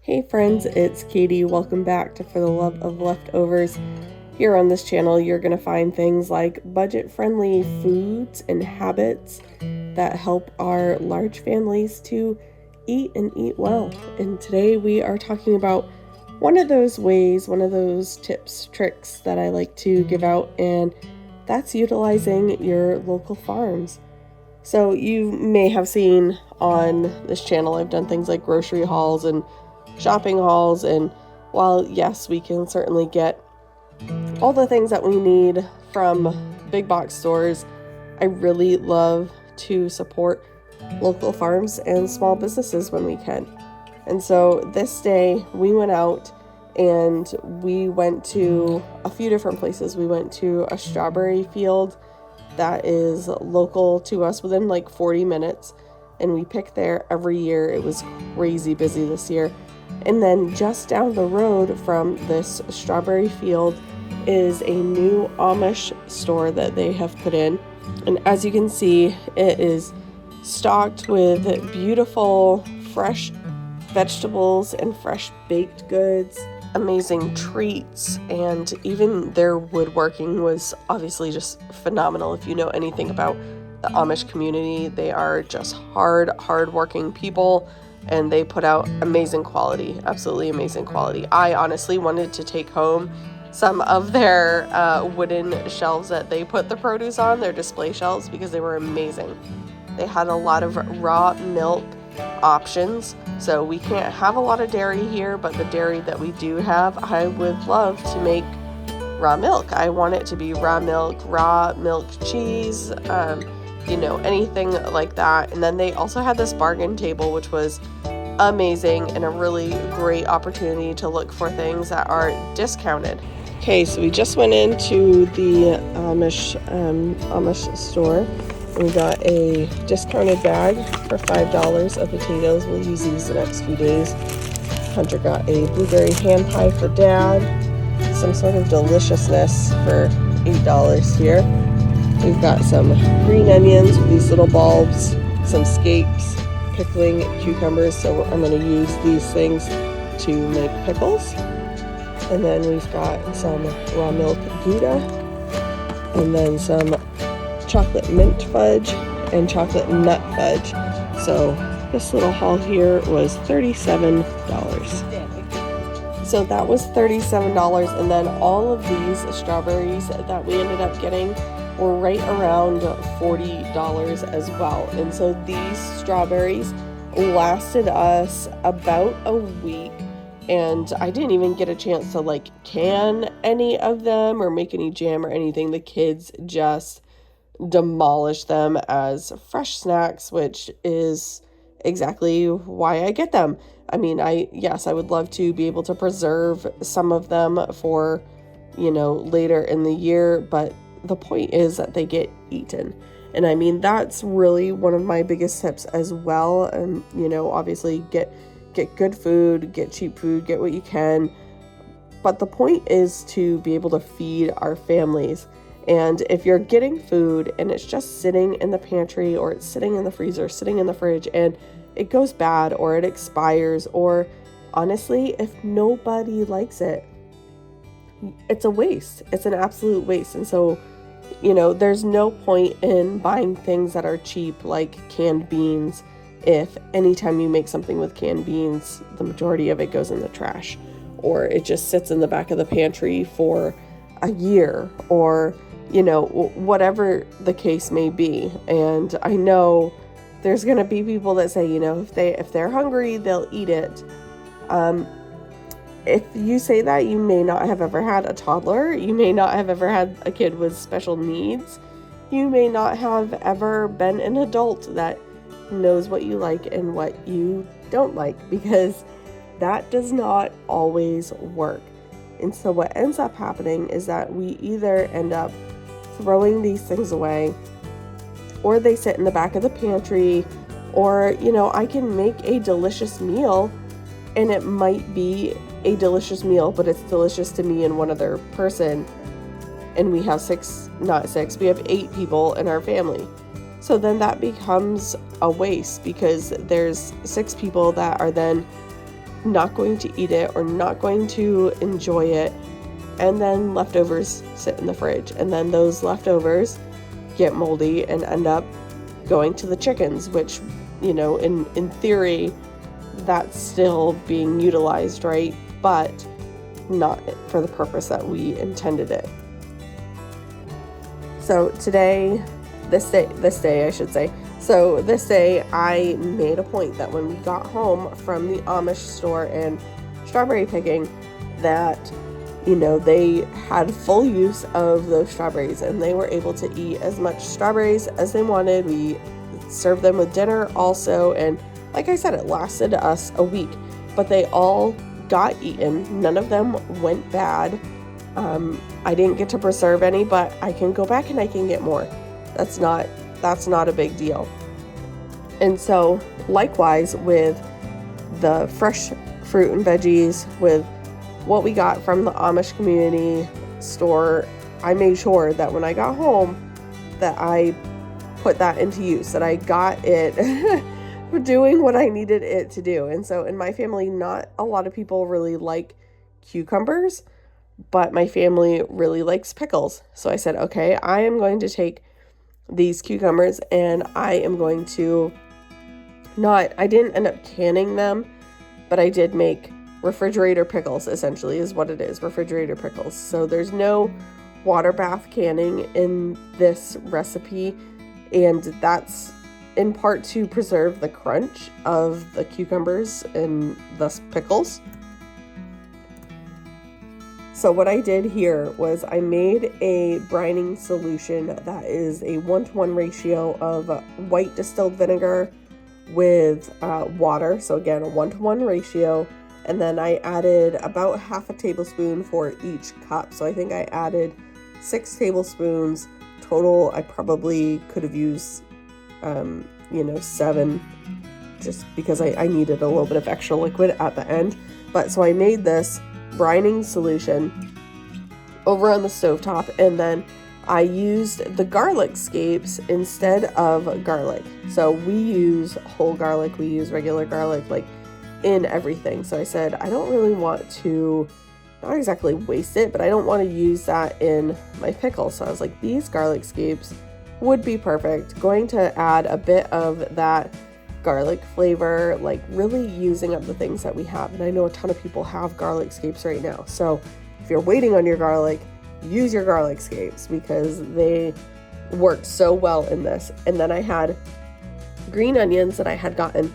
Hey friends, it's Katie. Welcome back to For the Love of Leftovers. Here on this channel, you're going to find things like budget-friendly foods and habits that help our large families to eat and eat well. And today we are talking about one of those ways, one of those tips, tricks that I like to give out, and that's utilizing your local farms. So you may have seen on this channel, I've done things like grocery hauls and shopping hauls, and while yes, we can certainly get all the things that we need from big box stores, I really love to support local farms and small businesses when we can. And so this day we went out and we went to a few different places. We went to a strawberry field that is local to us within like 40 minutes, and we pick there every year. It was crazy busy this year. And then just down the road from this strawberry field is a new Amish store that they have put in. And as you can see, it is stocked with beautiful, fresh vegetables and fresh baked goods, amazing treats, and even their woodworking was obviously just phenomenal. If you know anything about the Amish community, they are just hard-working people. And they put out amazing quality, absolutely amazing quality. I honestly wanted to take home some of their wooden shelves that they put the produce on, their display shelves, because they were amazing. They had a lot of raw milk options, so we can't have a lot of dairy here, but the dairy that we do have, I would love to make raw milk. I want it to be raw milk cheese, anything like that. And then they also had this bargain table, which was amazing and a really great opportunity to look for things that are discounted. Okay, so we just went into the Amish store and we got a discounted bag for $5 of potatoes. We'll use these the next few days. Hunter got a blueberry ham pie for Dad, some sort of deliciousness for $8 here. We've got some green onions with these little bulbs, some scapes, pickling cucumbers, so I'm going to use these things to make pickles. And then we've got some raw milk Gouda, and then some chocolate mint fudge and chocolate nut fudge. So this little haul here was $37. So that was $37, and then all of these strawberries that we ended up getting were right around $40 as well. And so these strawberries lasted us about a week, and I didn't even get a chance to can any of them or make any jam or anything. The kids just demolished them as fresh snacks, which is exactly why I get them. I mean, I would love to be able to preserve some of them for, later in the year, but the point is that they get eaten. And I mean, that's really one of my biggest tips as well. And, obviously get good food, get cheap food, get what you can. But the point is to be able to feed our families. And if you're getting food and it's just sitting in the pantry or it's sitting in the freezer, sitting in the fridge, and it goes bad or it expires, or honestly, if nobody likes it, it's a waste. It's an absolute waste. And so, there's no point in buying things that are cheap, like canned beans, if anytime you make something with canned beans, the majority of it goes in the trash, or it just sits in the back of the pantry for a year, or, whatever the case may be. And I know there's going to be people that say, if they're hungry, they'll eat it. If you say that, you may not have ever had a toddler. You may not have ever had a kid with special needs. You may not have ever been an adult that knows what you like and what you don't like, because that does not always work. And so what ends up happening is that we either end up throwing these things away, or they sit in the back of the pantry, or, I can make a delicious meal and it might be a delicious meal, but it's delicious to me and one other person. And we have we have 8 people in our family. So then that becomes a waste, because there's 6 people that are then not going to eat it or not going to enjoy it, and then leftovers sit in the fridge, and then those leftovers get moldy and end up going to the chickens, which, you know, in theory, that's still being utilized, right? But not for the purpose that we intended it. So this day, I made a point that when we got home from the Amish store and strawberry picking, that, you know, they had full use of those strawberries and they were able to eat as much strawberries as they wanted. We served them with dinner also, and like I said, it lasted us a week, but they all got eaten. None of them went bad. I didn't get to preserve any, but I can go back and I can get more. That's not a big deal. And so likewise with the fresh fruit and veggies, with what we got from the Amish community store, I made sure that when I got home that I put that into use, that I got it doing what I needed it to do. And so in my family, not a lot of people really like cucumbers, but my family really likes pickles. So I said, okay, I am going to take these cucumbers and I am going to I didn't end up canning them, but I did make refrigerator pickles, essentially is what it is, refrigerator pickles. So there's no water bath canning in this recipe, and that's in part to preserve the crunch of the cucumbers and thus pickles. So what I did here was I made a brining solution that is a 1-to-1 ratio of white distilled vinegar with water. So again, a 1-to-1 ratio. And then I added about half a tablespoon for each cup. So I think I added 6 tablespoons total. I probably could have used, 7, just because I needed a little bit of extra liquid at the end. But so I made this brining solution over on the stovetop, and then I used the garlic scapes instead of garlic. So we use whole garlic, we use regular garlic, like in everything. So I said, I don't really want to, not exactly waste it, but I don't want to use that in my pickle. So I was like, these garlic scapes would be perfect. Going to add a bit of that garlic flavor, like really using up the things that we have. And I know a ton of people have garlic scapes right now. So if you're waiting on your garlic, use your garlic scapes because they work so well in this. And then I had green onions that I had gotten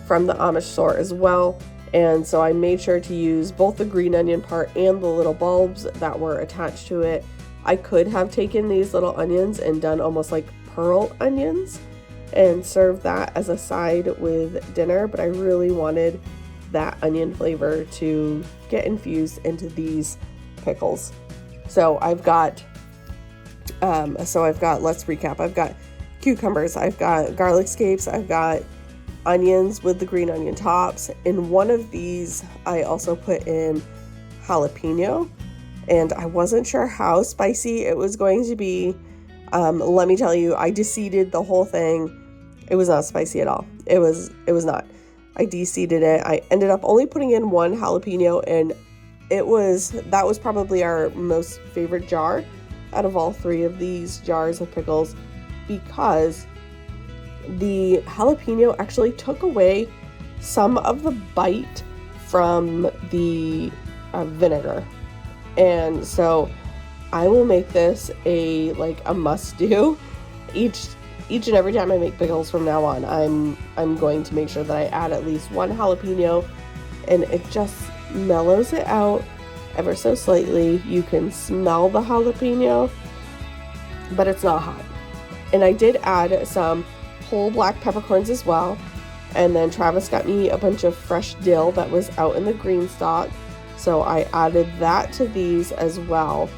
from the Amish store as well. And so I made sure to use both the green onion part and the little bulbs that were attached to it. I could have taken these little onions and done almost like pearl onions and served that as a side with dinner, but I really wanted that onion flavor to get infused into these pickles. So I've got, let's recap. I've got cucumbers, I've got garlic scapes, I've got onions with the green onion tops. In one of these, I also put in jalapeno, and I wasn't sure how spicy it was going to be. Let me tell you, I deseeded the whole thing. It was not spicy at all. It was not. I deseeded it. I ended up only putting in 1 jalapeno, and that was probably our most favorite jar out of all 3 of these jars of pickles, because the jalapeno actually took away some of the bite from the vinegar. And so I will make this a must do. Each and every time I make pickles from now on, I'm going to make sure that I add at least 1 jalapeno, and it just mellows it out ever so slightly. You can smell the jalapeno, but it's not hot. And I did add some whole black peppercorns as well. And then Travis got me a bunch of fresh dill that was out in the green stalk. So I added that to these as well.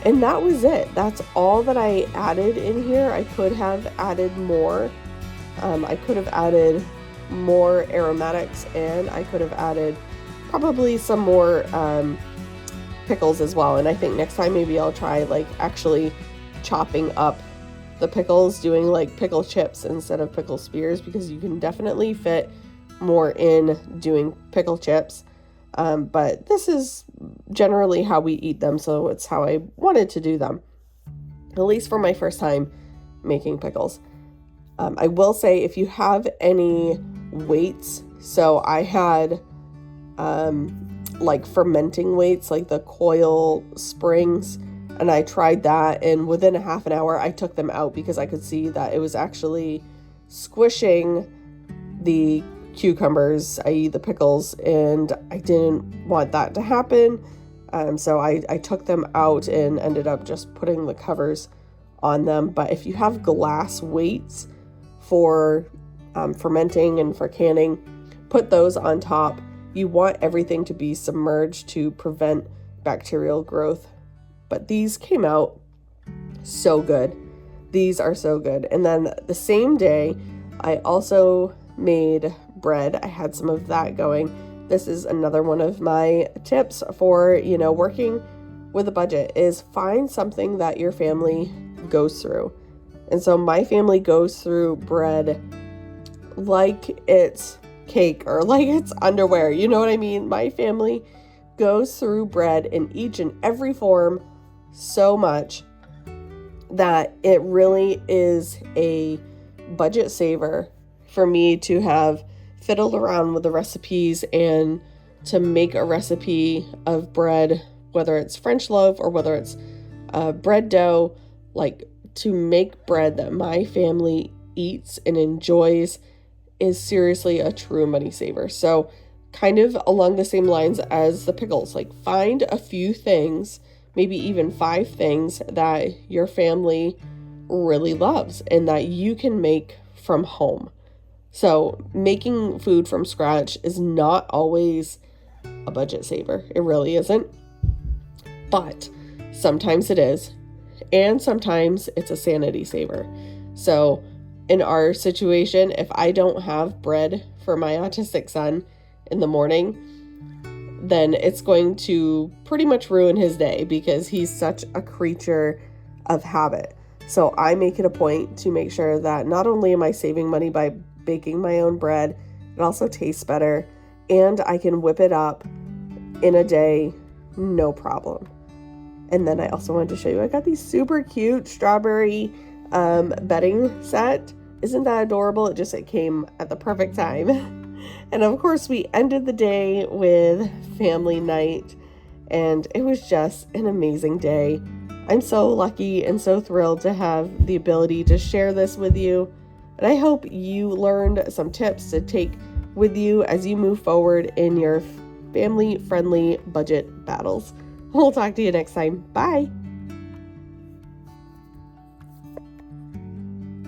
And that was it. That's all that I added in here. I could have added more. I could have added more aromatics, and I could have added probably some more pickles as well. And I think next time maybe I'll try actually chopping up the pickles, doing pickle chips instead of pickle spears, because you can definitely fit more in doing pickle chips. But this is generally how we eat them, so it's how I wanted to do them, at least for my first time making pickles. I will say, if you have any weights, so I had like fermenting weights, like the coil springs, and I tried that, and within a half an hour I took them out because I could see that it was actually squishing the cucumbers, i.e. the pickles, and I didn't want that to happen. So I took them out and ended up just putting the covers on them. But if you have glass weights for fermenting and for canning, put those on top. You want everything to be submerged to prevent bacterial growth. But these came out so good. These are so good. And then the same day, I also made bread. I had some of that going. This is another one of my tips for, working with a budget, is find something that your family goes through. And so my family goes through bread like it's cake or like it's underwear. You know what I mean? My family goes through bread in each and every form so much that it really is a budget saver for me to have fiddled around with the recipes and to make a recipe of bread, whether it's French loaf or whether it's bread dough, like to make bread that my family eats and enjoys is seriously a true money saver. So kind of along the same lines as the pickles, like find a few things, maybe even 5 things that your family really loves and that you can make from home. So making food from scratch is not always a budget saver. It really isn't. But sometimes it is. And sometimes it's a sanity saver. So in our situation, if I don't have bread for my autistic son in the morning, then it's going to pretty much ruin his day because he's such a creature of habit. So I make it a point to make sure that not only am I saving money by baking my own bread, it also tastes better, and I can whip it up in a day, no problem. And then I also wanted to show you, I got these super cute strawberry bedding set. Isn't that adorable? It came at the perfect time. And of course, we ended the day with family night, and it was just an amazing day. I'm so lucky and so thrilled to have the ability to share this with you. And I hope you learned some tips to take with you as you move forward in your family-friendly budget battles. We'll talk to you next time. Bye.